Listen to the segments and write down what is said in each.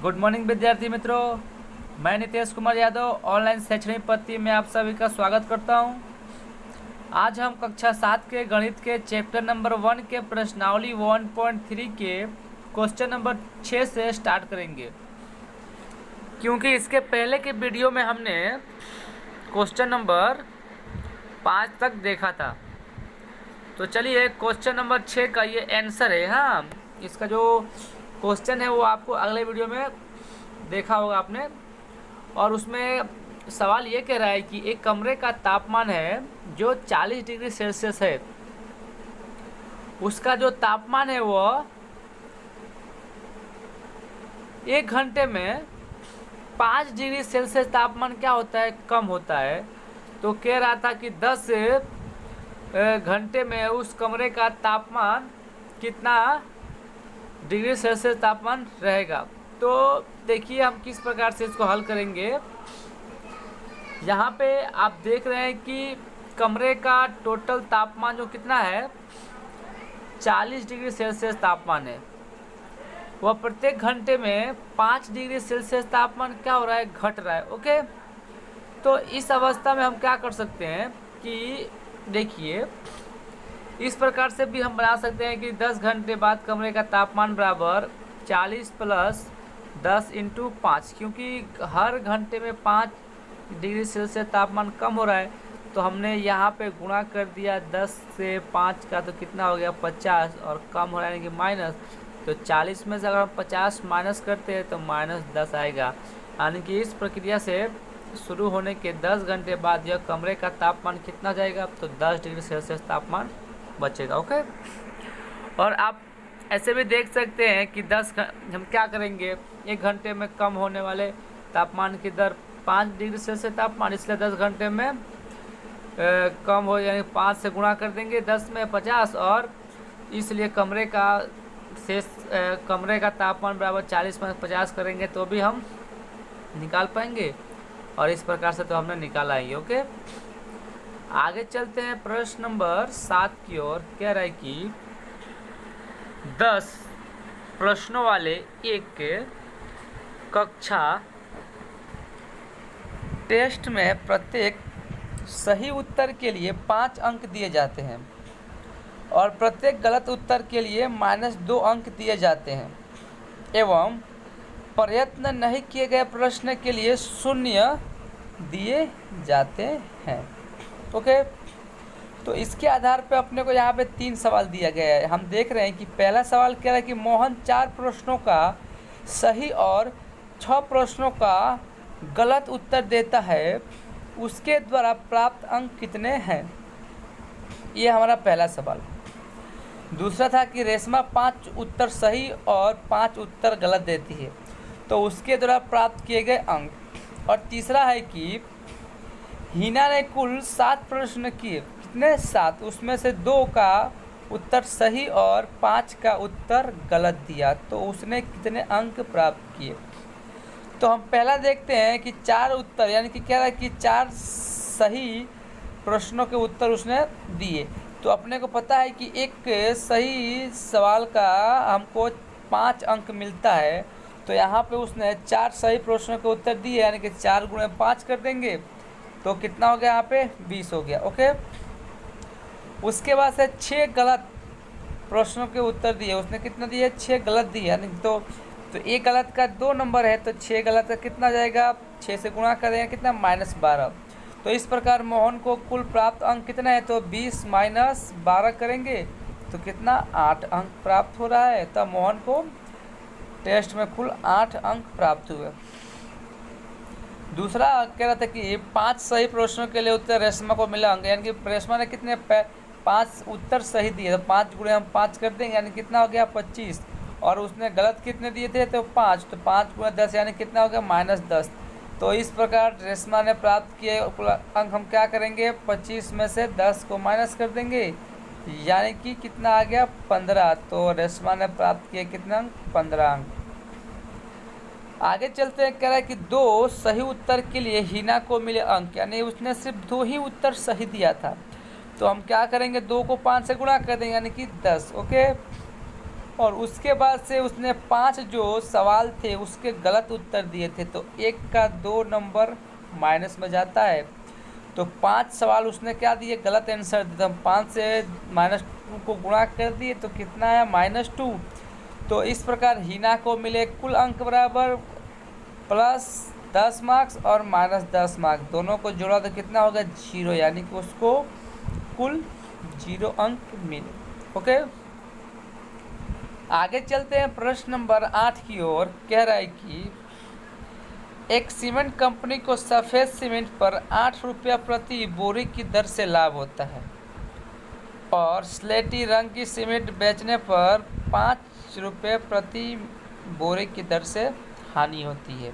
Good morning विद्यार्थी मित्रों, मैं नितेश कुमार यादव ऑनलाइन शैक्षणिक पद्धति में आप सभी का स्वागत करता हूं। आज हम कक्षा 7 के गणित के चैप्टर नंबर 1 के प्रश्नावली 1.3 के क्वेश्चन नंबर 6 से स्टार्ट करेंगे, क्योंकि इसके पहले के वीडियो में हमने क्वेश्चन नंबर 5 तक देखा था। तो चलिए क्वेश्चन नंबर 6 का ये आंसर है। हाँ, इसका जो क्वेश्चन है वो आपको अगले वीडियो में देखा होगा आपने। और उसमें सवाल ये कह रहा है कि एक कमरे का तापमान है जो 40 डिग्री सेल्सियस है। उसका जो तापमान है वो 1 घंटे में 5 डिग्री सेल्सियस तापमान क्या होता है, कम होता है। तो कह रहा था कि 10 घंटे में उस कमरे का तापमान कितना डिग्री सेल्सियस तापमान रहेगा। तो देखिए हम किस प्रकार से इसको हल करेंगे। यहाँ पे आप देख रहे हैं कि कमरे का टोटल तापमान जो कितना है 40 डिग्री सेल्सियस तापमान है। वह प्रत्येक घंटे में 5 डिग्री सेल्सियस तापमान क्या हो रहा है, घट रहा है। ओके, तो इस अवस्था में हम क्या कर सकते हैं कि देखिए इस प्रकार से भी हम बना सकते हैं कि 10 घंटे बाद कमरे का तापमान बराबर 40 प्लस 10 इंटू 5, क्योंकि हर घंटे में 5 डिग्री सेल्सियस तापमान कम हो रहा है। तो हमने यहाँ पे गुणा कर दिया 10 से 5 का, तो कितना हो गया 50, और कम हो रहा है यानी कि माइनस। तो 40 में से अगर हम 50 माइनस करते हैं तो -10 आएगा। यानी कि इस प्रक्रिया से शुरू होने के 10 घंटे बाद यह कमरे का तापमान कितना जाएगा, तो 10 डिग्री सेल्सियस तापमान बचेगा। ओके, और आप ऐसे भी देख सकते हैं कि हम क्या करेंगे, 1 घंटे में कम होने वाले तापमान की दर 5 डिग्री सेल्सियस तापमान, इसलिए 10 घंटे में कम हो यानी 5 से गुणा कर देंगे 10 में 50, और इसलिए कमरे का तापमान बराबर 40 में 50 करेंगे तो भी हम निकाल पाएंगे। और इस प्रकार से तो हमने निकाला ही। ओके, आगे चलते हैं प्रश्न नंबर 7 की ओर। कह रहा है कि 10 प्रश्नों वाले एक कक्षा टेस्ट में प्रत्येक सही उत्तर के लिए 5 अंक दिए जाते हैं और प्रत्येक गलत उत्तर के लिए -2 अंक दिए जाते हैं, एवं प्रयत्न नहीं किए गए प्रश्न के लिए 0 दिए जाते हैं। ओके, तो इसके आधार पे अपने को यहाँ पे 3 सवाल दिया गया है। हम देख रहे हैं कि पहला सवाल कह रहा है कि मोहन 4 प्रश्नों का सही और 6 प्रश्नों का गलत उत्तर देता है, उसके द्वारा प्राप्त अंक कितने हैं। ये हमारा पहला सवाल। दूसरा था कि रेशमा 5 उत्तर सही और 5 उत्तर गलत देती है, तो उसके द्वारा प्राप्त किए गए अंक। और तीसरा है कि हिना ने कुल 7 प्रश्न किए, कितने 7, उसमें से 2 का उत्तर सही और 5 का उत्तर गलत दिया, तो उसने कितने अंक प्राप्त किए। तो हम पहला देखते हैं कि 4 उत्तर, यानी कि कह रहा है कि 4 सही प्रश्नों के उत्तर उसने दिए। तो अपने को पता है कि एक सही सवाल का हमको 5 अंक मिलता है। तो यहाँ पे उसने 4 सही प्रश्नों के उत्तर दिए, यानी कि 4 गुणे 5 कर देंगे तो कितना हो गया, यहाँ पे 20 हो गया। ओके, उसके बाद से 6 गलत प्रश्नों के उत्तर दिए, उसने कितना दिए, 6 गलत दिए। यानी तो एक गलत का 2 नंबर है, तो 6 गलत का कितना जाएगा, 6 से गुणा करेंगे कितना, -12। तो इस प्रकार मोहन को कुल प्राप्त अंक कितना है, तो 20 माइनस 12 करेंगे तो कितना, 8 अंक प्राप्त हो रहा है। तब मोहन को टेस्ट में कुल 8 अंक प्राप्त हुए। दूसरा कह रहा था कि 5 सही प्रश्नों के लिए उत्तर रेशमा को मिला अंक, यानी कि रेशमा ने कितने 5 उत्तर सही दिए, तो 5 गुणे हम 5 कर देंगे, यानी कितना हो गया 25। और उसने गलत कितने दिए थे, तो 5, तो 5 गुणे 10 यानी कितना हो गया -10। तो इस प्रकार रेशमा ने प्राप्त किए अंक हम क्या करेंगे, 25 में से 10 को माइनस कर देंगे, यानी कि कितना आ गया 15। तो रेशमा ने प्राप्त किए कितने अंक, 15 अंक। आगे चलते हैं, कह रहा है कि 2 सही उत्तर के लिए हिना को मिले अंक, यानी उसने सिर्फ 2 ही उत्तर सही दिया था। तो हम क्या करेंगे, 2 को 5 से गुणा कर देंगे, यानी कि 10। ओके, और उसके बाद से उसने 5 जो सवाल थे उसके गलत उत्तर दिए थे, तो 1 का 2 नंबर माइनस में जाता है। तो 5 सवाल उसने क्या दिए, गलत आंसर दिए, तो हम 5 से -2 को गुणा कर दिए तो कितना आया, -2। तो इस प्रकार हिना को मिले कुल अंक बराबर +10 मार्क्स और -10 मार्क्स, दोनों को जोड़ा तो कितना होगा, 0, यानी कि उसको कुल 0 अंक मिले। ओके, आगे चलते हैं प्रश्न नंबर 8 की ओर। कह रहा है कि एक सीमेंट कंपनी को सफ़ेद सीमेंट पर 8 रुपया प्रति बोरी की दर से लाभ होता है और स्लेटी रंग की सीमेंट बेचने पर 5 रुपये प्रति बोरी की दर से हानि होती है।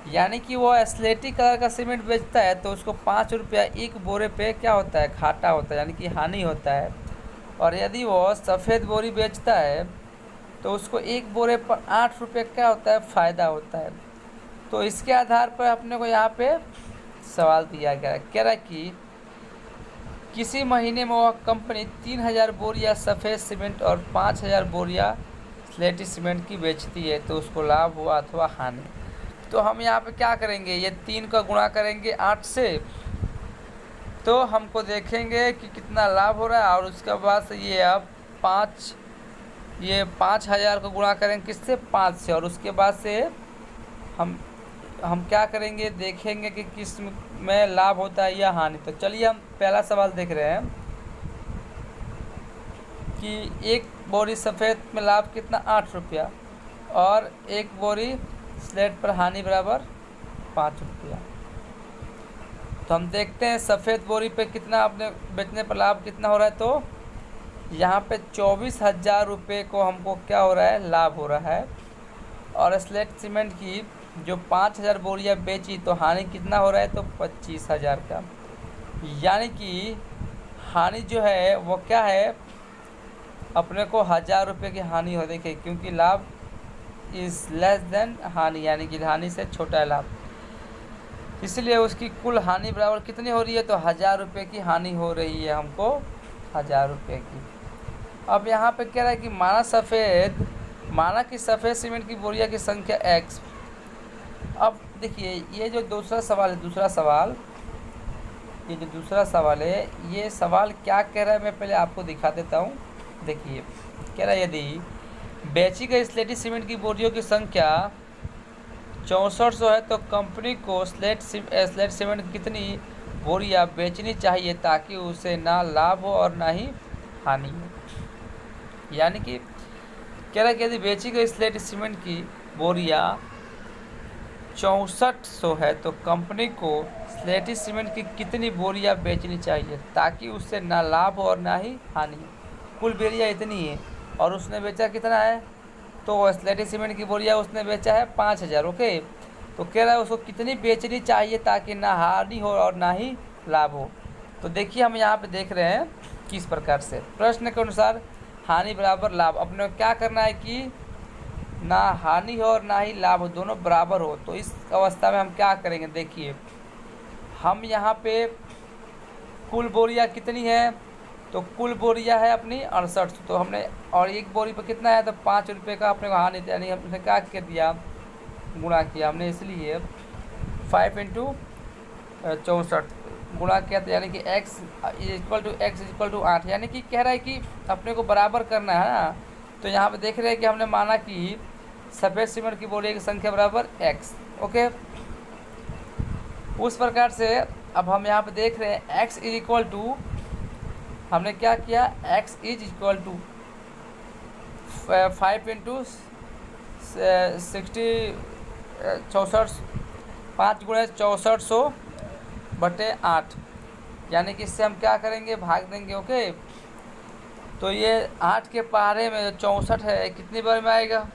यानी कि वो स्लेटी कलर का सीमेंट बेचता है तो उसको 5 रुपया एक बोरे पे क्या होता है, घाटा होता है, यानी कि हानि होता है। और यदि वो सफ़ेद बोरी बेचता है तो उसको एक बोरे पर 8 रुपये क्या होता है, फ़ायदा होता है। तो इसके आधार पर अपने को यहाँ पे सवाल दिया गया है। कह रहा है कि किसी महीने में वह कंपनी 3000 बोरियां सफ़ेद सीमेंट और 5000 बोरियां स्लेटी सीमेंट की बेचती है, तो उसको लाभ हुआ अथवा हानि। तो हम यहाँ पे क्या करेंगे, ये 3 का गुणा करेंगे 8 से, तो हमको देखेंगे कि कितना लाभ हो रहा है। और उसके बाद से ये अब 5000 को गुणा करेंगे किससे, 5 से, और उसके बाद से हम क्या करेंगे, देखेंगे कि किस में लाभ होता है या हानि। तो चलिए हम पहला सवाल देख रहे हैं कि एक बोरी सफ़ेद में लाभ कितना, 8 रुपया, और एक बोरी स्लेट पर हानि बराबर 5 रुपया। तो हम देखते हैं सफ़ेद बोरी पे कितना अपने बेचने पर लाभ कितना हो रहा है। तो यहाँ पे 24,000 रुपये को हमको क्या हो रहा है, लाभ हो रहा है। और स्लेट सीमेंट की जो 5000 बोरियां बेची तो हानि कितना हो रहा है, तो 25,000 का। यानी कि हानि जो है वो क्या है, अपने को 1000 रुपये की हानि हो, देखिए, क्योंकि लाभ इज़ लेस देन हानि, यानी कि हानि से छोटा है लाभ, इसलिए उसकी कुल हानि बराबर कितनी हो रही है, तो 1000 रुपये की हानि हो रही है हमको, 1000 रुपये की। अब यहाँ पे कह रहा है कि माना कि सफ़ेद सीमेंट की बोरिया की संख्या x। अब देखिए ये जो दूसरा सवाल है, ये सवाल क्या कह रहा है, मैं पहले आपको दिखा देता हूँ। देखिए कह रहा है यदि बेची गई स्लेटी सीमेंट की बोरियों की संख्या 6400 है तो कंपनी को स्लेट सीमेंट की कितनी बोरियां बेचनी चाहिए ताकि उसे ना लाभ हो और ना ही हानि हो। यानी कि कह रहा है कि यदि बेची गई स्लेट सीमेंट की बोरियां 6400 है तो कंपनी को स्लेटी सीमेंट की कितनी बोरियां बेचनी चाहिए ताकि उससे ना लाभ हो और ना ही हानि। कुल बोरियां इतनी है और उसने बेचा कितना है, तो स्लेटी सीमेंट की बोरियां उसने बेचा है 5000। ओके, तो कह रहा है उसको कितनी बेचनी चाहिए ताकि ना हानि हो और ना ही लाभ हो। तो देखिए हम यहाँ पे देख रहे हैं किस प्रकार से प्रश्न के अनुसार हानि बराबर लाभ, अपने को क्या करना है कि ना हानि हो और ना ही लाभ हो, दोनों बराबर हो। तो इस अवस्था में हम क्या करेंगे, देखिए हम यहाँ पे कुल बोरियां कितनी है, तो कुल बोरियां है अपनी 68, तो हमने और एक बोरी पर कितना है, तो 5 रुपये का अपने को हानि, यानी हमने क्या कर दिया, गुणा किया हमने, इसलिए 5 × 64 गुणा किया, तो यानी कि x = 8, यानी कि कह रहा है कि अपने को बराबर करना है ना। तो यहाँ पे देख रहे हैं कि हमने माना कि सफ़ेद सीमेंट की बोरियों की संख्या बराबर x। ओके, उस प्रकार से अब हम यहाँ पे देख रहे हैं x = हमने क्या किया, x = 5 × 64, 5 × 6400/8, यानी कि इससे हम क्या करेंगे, भाग देंगे। ओके, तो ये 8 के पहाड़े में 64 है, कितनी बार में आएगा,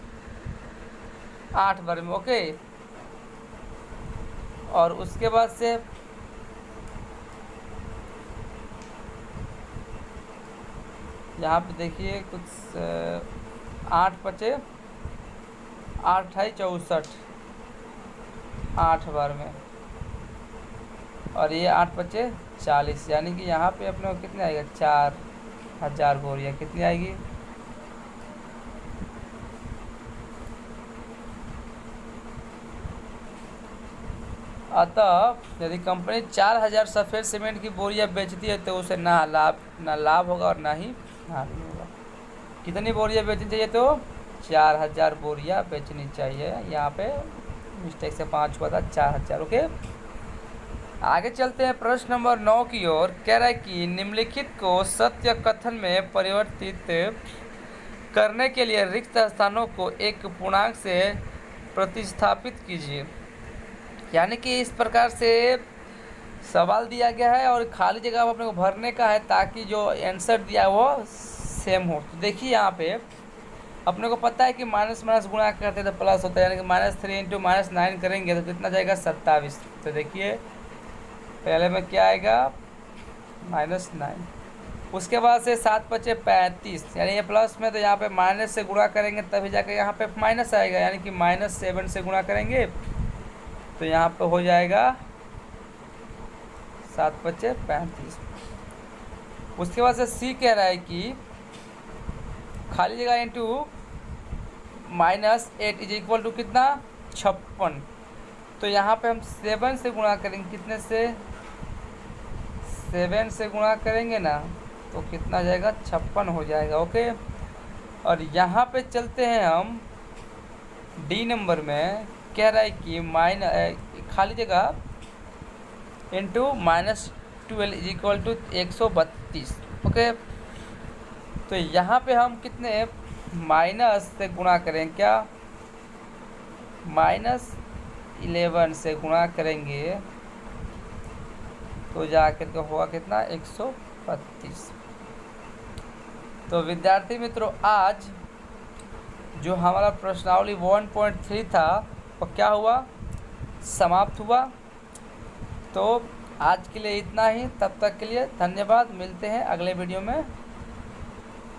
8 बार में। ओके, और उसके बाद से यहाँ पे देखिए कुछ 8 × 8 = 64, 8 बार में, और ये 8 × 40, यानी कि यहाँ पे अपने को कितने आएगा, 4000 बोरियाँ कितनी आएगी, अतः यदि कंपनी 4000 सफ़ेद सीमेंट की बोरियां बेचती है तो उसे ना लाभ होगा और ना ही हानि होगा। कितनी बोरियां बेचनी चाहिए? तो 4000 बोरियां बेचनी चाहिए। यहाँ पे मिस्टेक से 5 हुआ था, 4000। ओके, आगे चलते हैं प्रश्न नंबर 9 की ओर। कह रहा है कि निम्नलिखित को सत्य कथन में परिवर्तित करने के लिए रिक्त स्थानों को एक पूर्णांक से प्रतिस्थापित कीजिए। यानी कि इस प्रकार से सवाल दिया गया है और खाली जगह अपने को भरने का है ताकि जो आंसर दिया है वो सेम हो। तो देखिए यहाँ पे अपने को पता है कि माइनस माइनस गुणा करते हैं तो प्लस होता है, यानी कि -3 इंटू -9 करेंगे तो कितना जाएगा? 27। तो देखिए पहले में क्या आएगा? -9। उसके बाद से 7 बचे 35, यानी ये प्लस में, तो यहाँ पे माइनस से गुणा करेंगे तभी जाकर यहाँ पे माइनस आएगा, यानी कि -7 से गुणा करेंगे तो यहाँ पे हो जाएगा 7 बचे 35। उसके बाद से सी कह रहा है कि खाली जगह इंटू -8 इज इक्वल टू कितना? 56। तो यहाँ पे हम 7 से गुणा करेंगे, कितने से? 7 से गुणा करेंगे ना तो कितना जाएगा? 56 हो जाएगा। ओके, और यहाँ पे चलते हैं हम डी नंबर में। कह रहा है कि खाली जगह into -12 is equal to 132। Okay, तो यहाँ पे हम कितने माइनस से गुणा करें? क्या? -11 से गुणा करेंगे तो जाकर के होगा कितना? 132। तो विद्यार्थी मित्रों, आज जो हमारा प्रश्नावली 1.3 था वो क्या हुआ? समाप्त हुआ। तो आज के लिए इतना ही। तब तक के लिए धन्यवाद। मिलते हैं अगले वीडियो में।